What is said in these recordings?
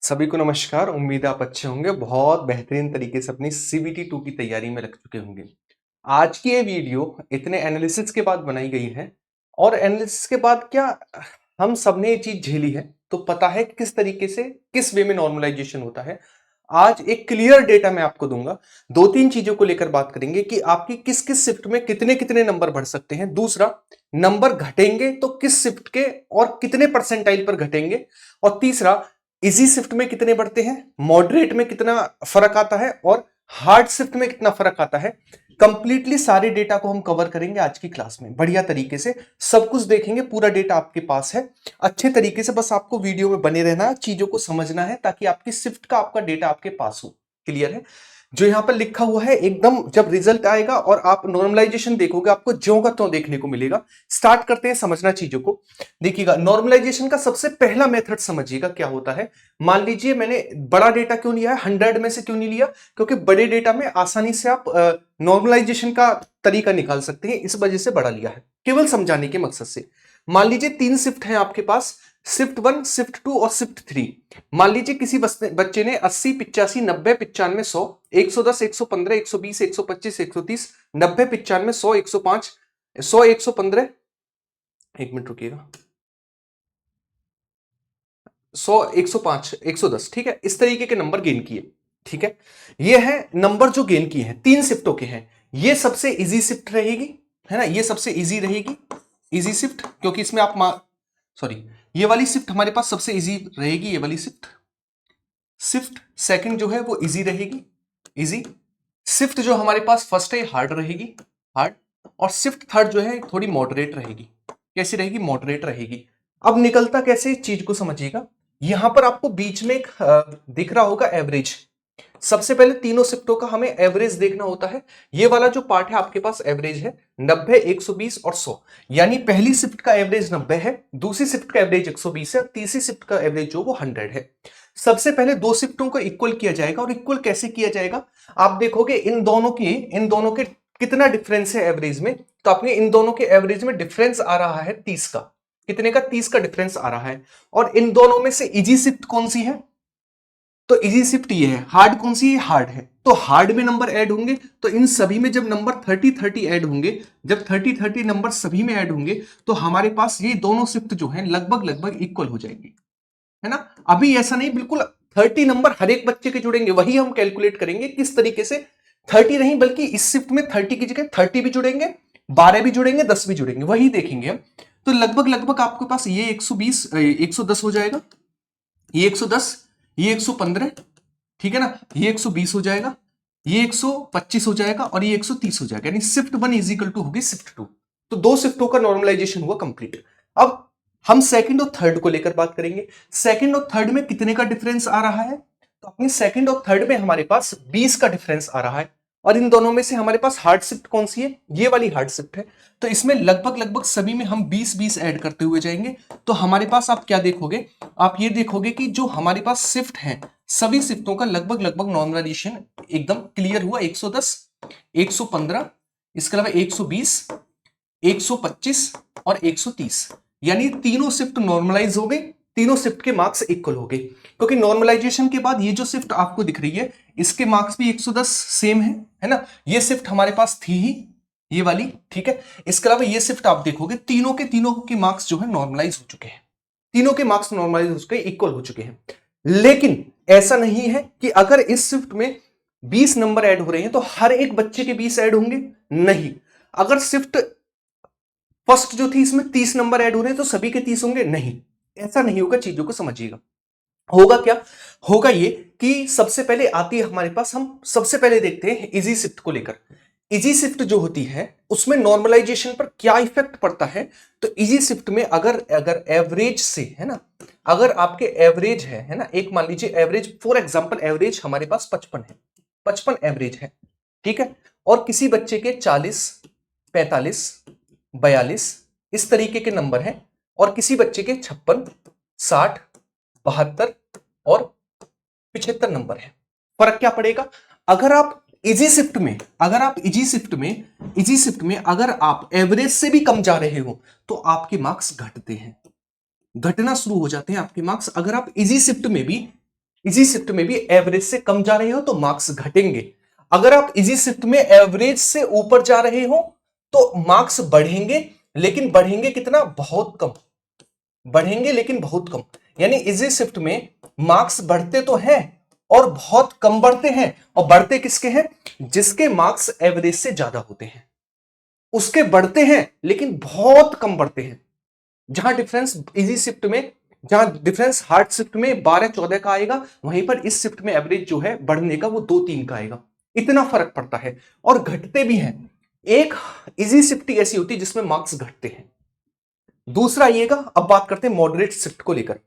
सभी को नमस्कार। उम्मीद है आप अच्छे होंगे। बहुत बेहतरीन तरीके से अपनी सीबीटी 2 की तैयारी में लग चुके होंगे। आज की ये वीडियो इतने एनालिसिस के बाद बनाई गई है और एनालिसिस के बाद क्या हम सबने ये चीज झेली है, तो पता है कि किस तरीके से किस वे में नॉर्मलाइजेशन होता है। आज एक क्लियर डेटा मैं आपको दूंगा। दो तीन चीजों को लेकर बात करेंगे कि आपकी किस किस शिफ्ट में कितने कितने नंबर बढ़ सकते हैं। दूसरा, नंबर घटेंगे तो किस शिफ्ट के और कितने परसेंटाइल पर घटेंगे। और तीसरा, इजी शिफ्ट में कितने बढ़ते हैं, मॉडरेट में कितना फर्क आता है और हार्ड शिफ्ट में कितना फर्क आता है। कंप्लीटली सारे डेटा को हम कवर करेंगे आज की क्लास में। बढ़िया तरीके से सब कुछ देखेंगे, पूरा डेटा आपके पास है। अच्छे तरीके से बस आपको वीडियो में बने रहना है, चीजों को समझना है ताकि आपकी शिफ्ट का आपका डेटा आपके पास हो। क्लियर है? जो यहां पर लिखा हुआ है एकदम, जब रिजल्ट आएगा और आप नॉर्मलाइजेशन देखोगे आपको ज्यों का त्यों देखने को मिलेगा। स्टार्ट करते हैं समझना चीजों को। देखिएगा, नॉर्मलाइजेशन का सबसे पहला मेथड समझिएगा क्या होता है। मान लीजिए मैंने बड़ा डेटा क्यों लिया है, 100 में से क्यों नहीं लिया, क्योंकि बड़े डेटा में आसानी से आप नॉर्मलाइजेशन का तरीका निकाल सकते हैं, इस वजह से बड़ा लिया है, केवल समझाने के मकसद से। मान लीजिए 3 शिफ्ट है आपके पास, शिफ्ट 1, शिफ्ट 2 और शिफ्ट 3। मान लीजिए किसी बच्चे ने 80, 85, 90, 95, 100, 110, 115, 120, 125, 130, 90, 95, 100, 105, 100, 115, एक मिनट रुकिएगा, 100, 105, 110, ठीक है, इस तरीके के नंबर गेन किए। ठीक है, ये है नंबर जो गेन किए हैं, 3 शिफ्टों के हैं। ये सबसे इजी शिफ्ट रहेगी, है ना, ये सबसे इजी रहेगी, इजी शिफ्ट, क्योंकि इसमें आप सॉरी, ये वाली शिफ्ट हमारे पास सबसे इजी रहेगी, ये वाली शिफ्ट। शिफ्ट सेकंड जो है वो इजी रहेगी, इजी। शिफ्ट जो हमारे पास फर्स्ट है हार्ड रहेगी, हार्ड। और शिफ्ट थर्ड जो है थोड़ी मॉडरेट रहेगी। कैसी रहेगी? मॉडरेट रहेगी। अब निकलता कैसे, इस चीज को समझिएगा। यहां पर आपको बीच में एक दिख रहा होगा एवरेज। सबसे पहले तीनों शिफ्टों का हमें एवरेज देखना होता है। ये वाला जो पार्ट है आपके पास एवरेज है 90, 120 और 100। यानी पहली शिफ्ट का एवरेज 90 है, दूसरी शिफ्ट का एवरेज 120 है, तीसरी शिफ्ट का एवरेज जो वो 100 है। सबसे पहले दो शिफ्टों को इक्वल किया जाएगा। और इक्वल कैसे किया जाएगा, आप देखोगे इन दोनों के कितना डिफरेंस है एवरेज में। तो अपने इन दोनों के एवरेज में डिफरेंस आ रहा है 30 का। कितने का? 30 का डिफरेंस आ रहा है। और इन दोनों में से इजी शिफ्ट कौन सी है? तो इजी शिफ्ट ये है। हार्ड कौन सी है? हार्ड है। तो हार्ड में नंबर ऐड होंगे, तो इन सभी में जब नंबर 30 30 ऐड होंगे, जब 30 30 नंबर सभी में ऐड होंगे, तो हमारे पास ये दोनों शिफ्ट जो है लगभग लगभग इक्वल हो जाएंगी, है ना। अभी ऐसा नहीं बिल्कुल 30 नंबर हर एक बच्चे के जुड़ेंगे, वही हम कैलकुलेट करेंगे किस तरीके से। 30 नहीं, बल्कि इस शिफ्ट में 30 की जगह 30 भी जुड़ेंगे, 12 भी जुड़ेंगे, 10 भी जुड़ेंगे, वही देखेंगे हम। तो लगभग लगभग आपके पास ये 120, 110 हो जाएगा, ये 110, ये 115, ठीक है ना, ये 120 हो जाएगा, ये 125 हो जाएगा और ये 130 हो जाएगा। यानी शिफ्ट 1 इज इक्वल टू होगी शिफ्ट 2। तो दो शिफ्टों का नॉर्मलाइजेशन हुआ कंप्लीट। अब हम सेकंड और थर्ड को लेकर बात करेंगे। सेकंड और थर्ड में कितने का डिफरेंस आ रहा है? तो अपने सेकंड और थर्ड में हमारे पास 20 का डिफरेंस आ रहा है। और इन दोनों में से हमारे पास हार्ड शिफ्ट कौन सी है? ये वाली हार्ड शिफ्ट है। तो इसमें लगभग लगभग सभी में हम 20 20 ऐड करते हुए जाएंगे। तो हमारे पास आप क्या देखोगे? आप ये देखोगे कि जो हमारे पास शिफ्ट है, सभी शिफ्टों का लगभग लगभग नॉर्मलाइजेशन एकदम क्लियर हुआ। 110, 115, इसके अलावा 120, 125 और 130। यानी तीनों शिफ्ट नॉर्मलाइज हो गए, तीनों शिफ्ट के मार्क्स इक्वल हो गए। क्योंकि नॉर्मलाइजेशन के बाद ये जो शिफ्ट आपको दिख रही है, इसके मार्क्स भी 110 सेम है ना। ये शिफ्ट हमारे पास थी ही, ये वाली, ठीक है। इसके अलावा ये शिफ्ट आप देखोगे तीनों के मार्क्स जो है नॉर्मलाइज हो चुके हैं। तीनों के मार्क्स नॉर्मलाइज हो चुके हैं, इक्वल हो चुके हैं। लेकिन ऐसा नहीं है कि अगर इस शिफ्ट में 20 नंबर ऐड हो रहे हैं तो हर एक बच्चे के 20 ऐड होंगे, नहीं। अगर शिफ्ट फर्स्ट जो थी इसमें 30 नंबर ऐड हो रहे हैं तो सभी के 30 होंगे, नहीं। ऐसा नहीं होगा, चीजों को समझिएगा। होगा क्या? होगा ये कि सबसे पहले आती है हमारे पास, हम सबसे पहले देखते हैं इजी शिफ्ट को लेकर। इजी शिफ्ट जो होती है उसमें नॉर्मलाइजेशन पर क्या इफेक्ट पड़ता है। तो इजी शिफ्ट में अगर अगर एवरेज से, है ना, अगर आपके एवरेज है ना, एक मान लीजिए एवरेज, फॉर एग्जांपल एवरेज हमारे पास 55 है, 55 एवरेज है, ठीक है। और किसी बच्चे के 40, 45, 42 इस तरीके के नंबर हैं, और किसी बच्चे के 56, 60, 72 और 75 नंबर है। फर्क क्या पड़ेगा? अगर आप इजी शिफ्ट में, अगर आप एवरेज से भी कम जा रहे हो तो आपके मार्क्स घटते हैं, घटना शुरू हो जाते हैं आपके मार्क्स। अगर आप इजी शिफ्ट में भी इजी शिफ्ट में भी एवरेज से कम जा रहे हो तो मार्क्स घटेंगे। अगर आप इजी शिफ्ट में एवरेज से ऊपर जा रहे हो तो मार्क्स बढ़ेंगे, लेकिन बढ़ेंगे कितना? बहुत कम बढ़ेंगे, लेकिन बहुत कम। यानी इजी शिफ्ट में मार्क्स बढ़ते तो हैं और बहुत कम बढ़ते हैं। और बढ़ते किसके हैं? जिसके मार्क्स एवरेज से ज्यादा होते हैं उसके बढ़ते हैं, लेकिन बहुत कम बढ़ते हैं। जहां डिफरेंस इजी शिफ्ट में, जहां डिफरेंस हार्ड शिफ्ट में 12-14 का आएगा, वहीं पर इस शिफ्ट में एवरेज जो है बढ़ने का वो 2-3 का आएगा। इतना फर्क पड़ता है और घटते भी हैं। एक इजी शिफ्ट ऐसी होती है जिसमें मार्क्स घटते हैं। दूसरा आइएगा, अब बात करते हैं मॉडरेट शिफ्ट को लेकर।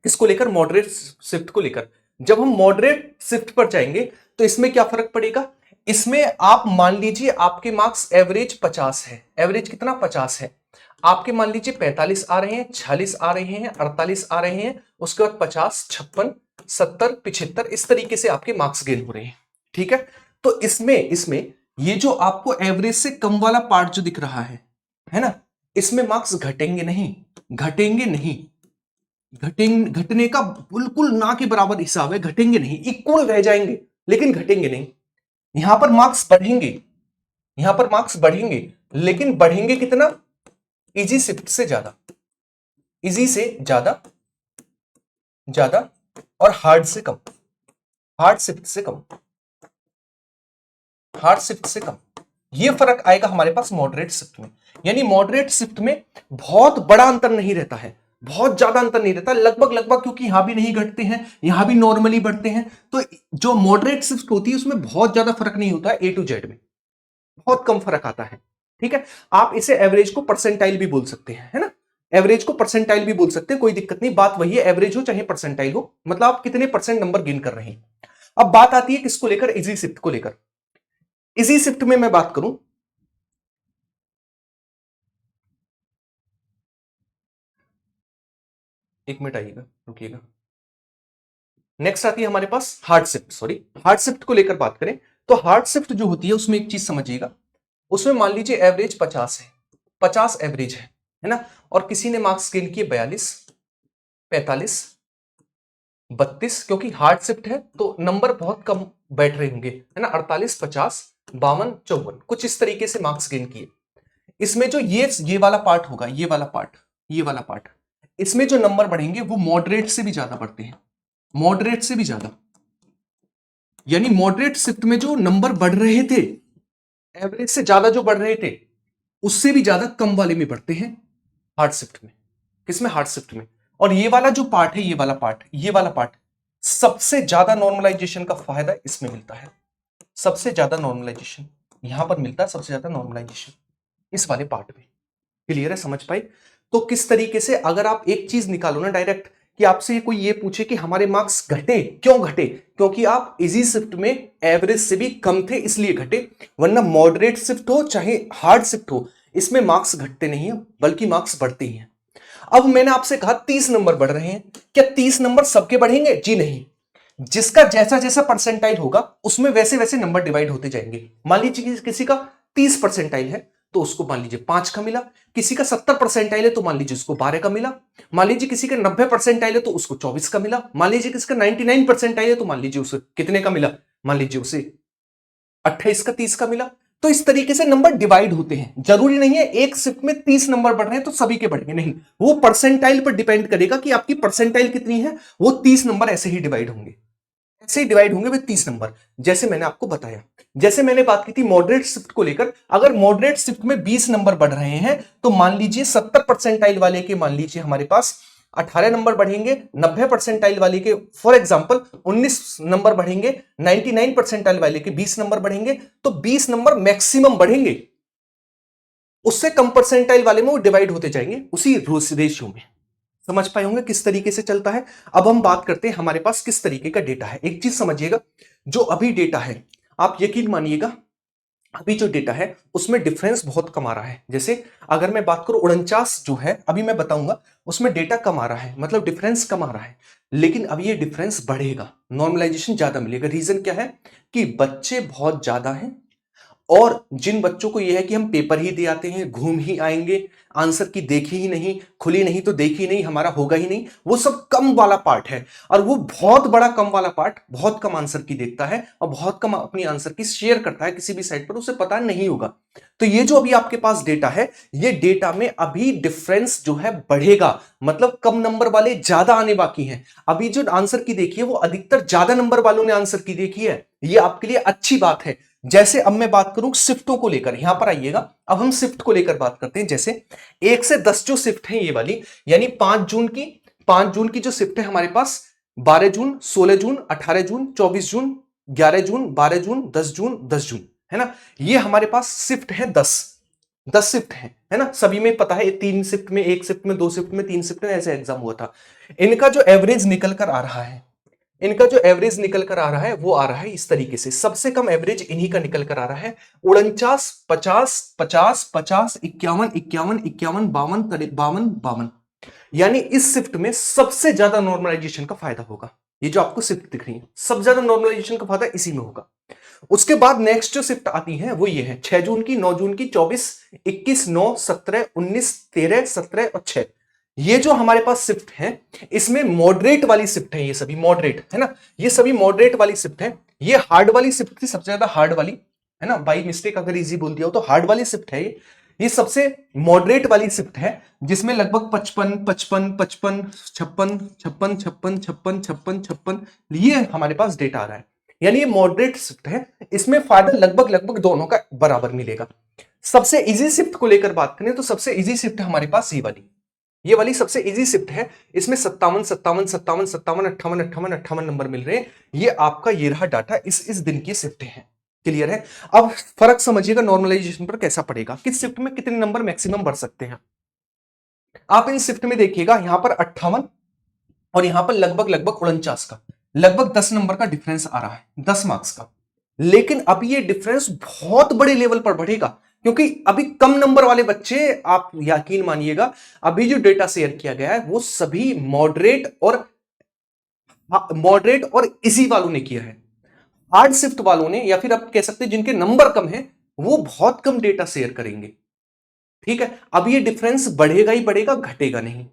किसको लेकर? मॉडरेट शिफ्ट को लेकर। जब हम मॉडरेट शिफ्ट पर जाएंगे तो इसमें क्या फर्क पड़ेगा? इसमें आप मान लीजिए आपके मार्क्स एवरेज 50 है। एवरेज कितना? 50 है। आपके मान लीजिए 45 आ रहे हैं, 46 आ रहे हैं, 48 आ रहे हैं, उसके बाद 50, 56, 70, 75, इस तरीके से आपके मार्क्स गेन हो रहे हैं। ठीक है, तो इसमें इसमें ये जो आपको एवरेज से कम वाला पार्ट जो दिख रहा है ना, इसमें मार्क्स घटेंगे नहीं, घटेंगे नहीं। घटने का बिल्कुल ना के बराबर हिसाब है, घटेंगे नहीं, इक्वल रह जाएंगे लेकिन घटेंगे नहीं। यहां पर मार्क्स बढ़ेंगे, यहां पर मार्क्स बढ़ेंगे, लेकिन बढ़ेंगे कितना? इजी शिफ्ट से ज्यादा, इजी से ज्यादा, ज्यादा, और हार्ड से कम, हार्ड शिफ्ट से कम, हार्ड शिफ्ट से कम। ये फर्क आएगा हमारे पास मॉडरेट शिफ्ट में। यानी मॉडरेट शिफ्ट में बहुत बड़ा अंतर नहीं रहता है, बहुत ज्यादा अंतर नहीं रहता, लगभग लगभग, क्योंकि यहां भी नहीं घटते हैं, यहां भी नॉर्मली बढ़ते हैं। तो जो मॉडरेट शिफ्ट होती है उसमें बहुत ज्यादा फर्क नहीं होता है, ए टू जेड में बहुत कम फर्क आता है। ठीक है, आप इसे एवरेज को परसेंटाइल भी बोल सकते हैं, है ना, एवरेज को परसेंटाइल भी बोल सकते हैं, कोई दिक्कत नहीं। बात वही है, एवरेज हो चाहे परसेंटाइल हो, मतलब आप कितने परसेंट नंबर गेन कर रहे हैं। अब बात आती है किसको लेकर? इजी शिफ्ट को लेकर। इजी शिफ्ट में मैं बात करूं, एक मिनट आइएगा, रुकिएगा। नेक्स्ट आती है हमारे पास hard shift, sorry, hard shift को लेकर बात करें तो हार्ड शिफ्ट जो होती है उसमें एक चीज समझिएगा, उसमें मान लीजिए एवरेज 50 है, 50 एवरेज है ना, और किसी ने मार्क्स गेन किए 42, 45, 32, क्योंकि हार्ड शिफ्ट है तो नंबर बहुत कम बैठ रहे होंगे, है ना, 48, 50, 52, 54, कुछ इस तरीके से मार्क्स गेन किए। इसमें जो ये वाला पार्ट होगा, ये वाला पार्ट, ये वाला पार्ट, इसमें जो नंबर बढ़ेंगे वो मॉडरेट से भी ज्यादा बढ़ते हैं, मॉडरेट से भी ज्यादा। यानी मॉडरेट शिफ्ट में जो नंबर बढ़ रहे थे, एवरेज से ज्यादा जो बढ़ रहे थे, उससे भी ज्यादा कम वाले में बढ़ते हैं हार्ड शिफ्ट में। किसमें? हार्ड शिफ्ट में। और ये वाला जो पार्ट है, ये वाला पार्ट, ये वाला पार्ट, सबसे ज्यादा नॉर्मलाइजेशन का फायदा इसमें मिलता है। सबसे ज्यादा नॉर्मलाइजेशन यहां पर मिलता है, सबसे ज्यादा नॉर्मलाइजेशन इस वाले पार्ट में। क्लियर है? समझ पाए? तो किस तरीके से, अगर आप एक चीज निकालो ना डायरेक्ट, कि आपसे कोई ये पूछे कि हमारे मार्क्स घटे, क्यों घटे? क्योंकि आप इजी शिफ्ट में एवरेज से भी कम थे इसलिए घटे, वरना मॉडरेट शिफ्ट हो चाहे हार्ड शिफ्ट हो, इसमें मार्क्स घटते नहीं है बल्कि मार्क्स बढ़ते ही हैं। अब मैंने आपसे कहा 30 नंबर बढ़ रहे हैं, क्या 30 नंबर सबके बढ़ेंगे? जी नहीं। जिसका जैसा जैसा परसेंटाइल होगा उसमें वैसे वैसे नंबर डिवाइड होते जाएंगे। मान लीजिए किसी का 30 परसेंटाइल है तो उसको मान लीजिए 5 का मिला, किसी का 70 परसेंटाइल है तो मान लीजिए उसको 12 का मिला, मान लीजिए किसी का 90 परसेंटाइल है तो उसको 24 का मिला, मान लीजिए किसी का 99 परसेंटाइल है तो मान लीजिए उसे कितने का मिला? मान लीजिए उसे 28 का, 30 का मिला। तो इस तरीके से नंबर डिवाइड होते हैं। जरूरी नहीं है एक शिफ्ट में 30 नंबर बढ़ रहे हैं तो सभी के बढ़ेंगे, नहीं, वो परसेंटाइल पर डिपेंड करेगा कि आपकी परसेंटाइल कितनी है, वो 30 नंबर ऐसे ही डिवाइड होंगे, ऐसे ही डिवाइड होंगे वे 30 नंबर, जैसे मैंने आपको बताया। जैसे मैंने बात की थी मॉडरेट शिफ्ट को लेकर, अगर मॉडरेट शिफ्ट में 20 नंबर बढ़ रहे हैं तो मान लीजिए 70 परसेंटाइल वाले के मान लीजिए हमारे पास 18 नंबर बढ़ेंगे, 90 परसेंटाइल वाले के फॉर एग्जांपल 19 नंबर बढ़ेंगे, 99 परसेंटाइल वाले के 20 नंबर बढ़ेंगे, तो 20 नंबर मैक्सिमम बढ़ेंगे, उससे कम परसेंटाइल वाले में वो डिवाइड होते जाएंगे उसी रेशियो में। समझ पाए होंगे किस तरीके से चलता है। अब हम बात करते हैं हमारे पास किस तरीके का डेटा है। एक चीज समझिएगा, जो अभी डेटा है, आप यकीन मानिएगा अभी जो डेटा है उसमें डिफरेंस बहुत कम आ रहा है। जैसे अगर मैं बात करूं 49 जो है अभी मैं बताऊंगा, उसमें डेटा कम आ रहा है, मतलब डिफरेंस कम आ रहा है, लेकिन अब ये डिफरेंस बढ़ेगा, नॉर्मलाइजेशन ज्यादा मिलेगा। रीजन क्या है? कि बच्चे बहुत ज्यादा हैं और जिन बच्चों को यह है कि हम पेपर ही दे आते हैं, घूम ही आएंगे, आंसर की देखी ही नहीं, खुली नहीं तो देखी नहीं, हमारा होगा ही नहीं, वो सब कम वाला पार्ट है। और वो बहुत बड़ा कम वाला पार्ट बहुत कम आंसर की देखता है और बहुत कम अपनी आंसर की शेयर करता है किसी भी साइट पर, उसे पता नहीं होगा। तो ये जो अभी आपके पास डेटा है, ये डेटा में अभी डिफरेंस जो है बढ़ेगा, मतलब कम नंबर वाले ज्यादा आने बाकी हैं। अभी जो आंसर की देखी है वो अधिकतर ज्यादा नंबर वालों ने आंसर की देखी है, ये आपके लिए अच्छी बात है। जैसे अब मैं बात करूं शिफ्टों को लेकर, यहां पर आइएगा, अब हम शिफ्ट को लेकर बात करते हैं। जैसे 1 से 10 जो शिफ्ट है ये वाली, यानी 5 जून की जो शिफ्ट है हमारे पास, 12 जून, 16 जून, 18 जून, 24 जून, 11 जून, 12 जून, 10 जून, 10 जून, है ना, ये हमारे पास शिफ्ट है 10 शिफ्ट है ना, सभी में पता है, 3 शिफ्ट में, 1 शिफ्ट में, 2 शिफ्ट में, 3 शिफ्ट में ऐसे एग्जाम हुआ था। इनका जो एवरेज निकल कर आ रहा है, इनका जो एवरेज निकल कर आ रहा है वो आ रहा है इस तरीके से। सबसे कम एवरेज इन्हीं का निकल कर आ रहा है 49, 50, 50, 50, 51, 51, 51, 52, 52, 52। यानी इस शिफ्ट में सबसे ज्यादा नॉर्मलाइजेशन का फायदा होगा। ये जो आपको शिफ्ट दिख रही है, सबसे ज्यादा नॉर्मलाइजेशन का फायदा इसी में होगा। उसके बाद नेक्स्ट जो शिफ्ट आती है वो ये है 6 जून की, 9 जून की, 24, 21, 9, 17, 19, 13, 17 और 6। ये जो हमारे पास शिफ्ट है, इसमें मॉडरेट वाली शिफ्ट है, ये सभी मॉडरेट है ना, ये सभी मॉडरेट वाली शिफ्ट है। ये हार्ड वाली शिफ्ट थी, सबसे ज्यादा हार्ड वाली, है ना, बाई मिस्टेक अगर इजी बोल दिया हो तो हार्ड वाली शिफ्ट है ये सबसे मॉडरेट वाली शिफ्ट है, जिसमें लगभग 55, 55, 55, 56, 56, 56, 56, 56, 56 ये हमारे पास डेटा आ रहा है। यानी ये मॉडरेट शिफ्ट है, इसमें फायदा लगभग लगभग दोनों का बराबर मिलेगा। सबसे इजी शिफ्ट को लेकर बात करें तो सबसे इजी शिफ्ट है हमारे पास ये वाली सबसे इजी शिफ्ट है। इसमें 57, 57, 57, 57, 58, 58, 58 नंबर मिल रहे हैं। ये आपका ये रहा डाटा, इस दिन की शिफ्ट है। क्लियर है? अब फर्क समझिएगा नॉर्मलाइजेशन पर कैसा पड़ेगा, किस शिफ्ट में कितने नंबर मैक्सिमम बढ़ सकते हैं। आप इन शिफ्ट में देखिएगा, यहां पर 58 और यहां पर लगभग लगभग 49 का, लगभग 10 नंबर का डिफरेंस आ रहा है, 10 मार्क्स का। लेकिन अब ये डिफरेंस बहुत बड़े लेवल पर बढ़ेगा, क्योंकि अभी कम नंबर वाले बच्चे, आप यकीन मानिएगा, अभी जो डेटा शेयर किया गया है वो सभी मॉडरेट और इसी वालों ने किया है। हार्ड शिफ्ट वालों ने, या फिर आप कह सकते हैं जिनके नंबर कम है, वो बहुत कम डेटा शेयर करेंगे। ठीक है, अब ये डिफरेंस बढ़ेगा ही बढ़ेगा, घटेगा नहीं।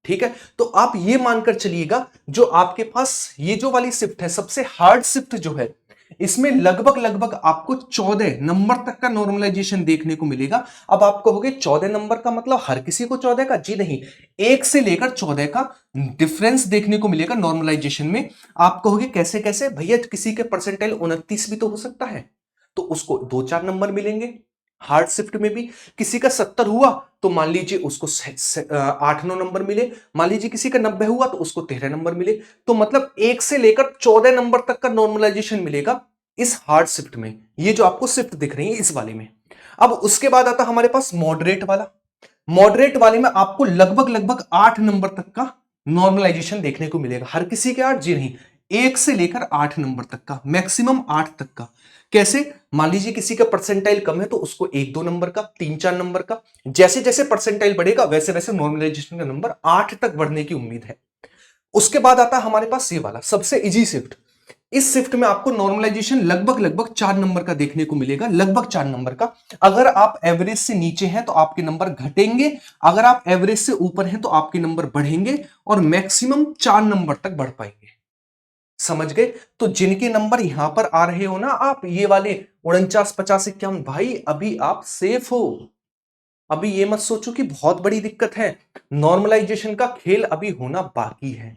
ठीक है, तो आप ये मानकर चलिएगा, जो आपके पास ये जो वाली शिफ्ट है, सबसे हार्ड शिफ्ट जो है, इसमें लगभग लगभग आपको 14 नंबर तक का नॉर्मलाइजेशन देखने को मिलेगा। अब आप कहोगे 14 नंबर का मतलब हर किसी को 14 का? जी नहीं, 1 से लेकर 14 का डिफरेंस देखने को मिलेगा नॉर्मलाइजेशन में। आप कहोगे कैसे कैसे भैया, किसी के परसेंटाइल 29 भी तो हो सकता है, तो उसको 2-4 नंबर मिलेंगे। हार्ड शिफ्ट में भी किसी का 70 हुआ तो मान लीजिए उसको 8-9 नंबर मिले, मान लीजिए किसी का 90 हुआ तो उसको 13 नंबर मिले। तो मतलब 1 से लेकर 14 नंबर तक का नॉर्मलाइजेशन मिलेगा इस हार्ड शिफ्ट में, ये जो आपको शिफ्ट दिख रही है इस वाले में। अब उसके बाद आता हमारे पास मॉडरेट वाला। मॉडरेट वाले में आपको लगभग लगभग 8 नंबर तक का नॉर्मलाइजेशन देखने को मिलेगा। हर किसी के 8 जी नहीं, 1 से लेकर 8 नंबर तक का, मैक्सिमम 8 तक का। कैसे? मान लीजिए किसी का परसेंटाइल कम है तो उसको 1-2 नंबर का, 3-4 नंबर का, जैसे जैसे परसेंटाइल बढ़ेगा वैसे वैसे नॉर्मलाइजेशन का नंबर 8 तक बढ़ने की उम्मीद है। उसके बाद आता है हमारे पास ये वाला सबसे इजी शिफ्ट। इस शिफ्ट में आपको नॉर्मलाइजेशन लगभग लगभग 4 नंबर का देखने को मिलेगा, लगभग 4 नंबर का। अगर आप एवरेज से नीचे हैं तो आपके नंबर घटेंगे, अगर आप एवरेज से ऊपर हैं तो आपके नंबर बढ़ेंगे, और मैक्सिमम 4 नंबर तक बढ़ पाएंगे। समझ गए? तो जिनके नंबर यहां पर आ रहे हो ना आप, ये वाले 49, 50, 51, भाई अभी आप सेफ हो। अभी ये मत सोचो कि बहुत बड़ी दिक्कत है, नॉर्मलाइजेशन का खेल अभी होना बाकी है।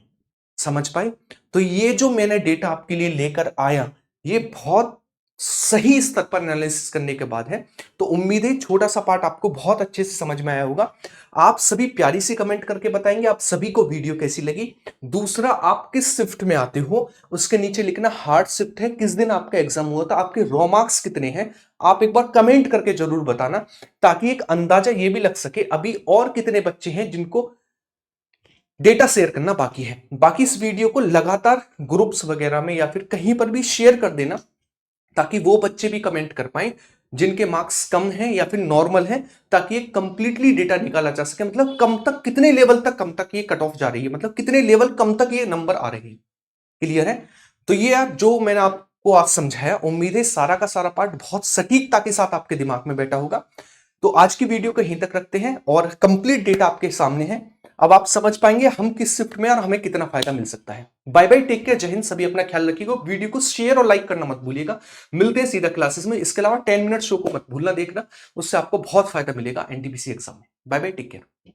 समझ पाए? तो ये जो मैंने डेटा आपके लिए लेकर आया, ये बहुत सही स्तर पर एनालिसिस करने के बाद है। तो उम्मीद है छोटा सा पार्ट आपको बहुत अच्छे से समझ में आया होगा। आप सभी प्यारी सी कमेंट करके बताएंगे आप सभी को वीडियो कैसी लगी। दूसरा, आप किस शिफ्ट में आते हो उसके नीचे लिखना हार्ड शिफ्ट है, किस दिन आपका एग्जाम हुआ था, आपके रॉ मार्क्स कितने हैं, आप एक बार कमेंट करके जरूर बताना, ताकि एक अंदाजा ये भी लग सके अभी और कितने बच्चे हैं जिनको डेटा शेयर करना बाकी है। बाकी इस वीडियो को लगातार ग्रुप्स वगैरह में या फिर कहीं पर भी शेयर कर देना, ताकि वो बच्चे भी कमेंट कर पाए जिनके मार्क्स कम हैं या फिर नॉर्मल हैं, ताकि एक कंप्लीटली डेटा निकाला जा सके, मतलब कम तक कितने लेवल तक कम तक ये कट ऑफ जा रही है, मतलब कितने लेवल कम तक ये नंबर आ रही है। क्लियर है? तो ये आप जो मैंने आप को आज समझाया। उम्मीद है सारा का सारा पार्ट बहुत सटीकता के साथ आपके दिमाग में बैठा होगा। तो आज की वीडियो को यहीं तक रखते हैं और कंप्लीट डेटा आपके सामने है। अब आप समझ पाएंगे हम किस शिफ्ट में और हमें कितना फायदा मिल सकता है। बाय बाय, टेक केयर, जय हिंद। सभी अपना ख्याल रखिएगा। वीडियो को शेयर और लाइक करना मत भूलिएगा। मिलते हैं सीधा क्लासेस में। इसके अलावा 10 मिनट शो को मत भूलना देखना, उससे आपको बहुत फायदा मिलेगा एनटीपीसी एग्जाम में। Bye bye, take care.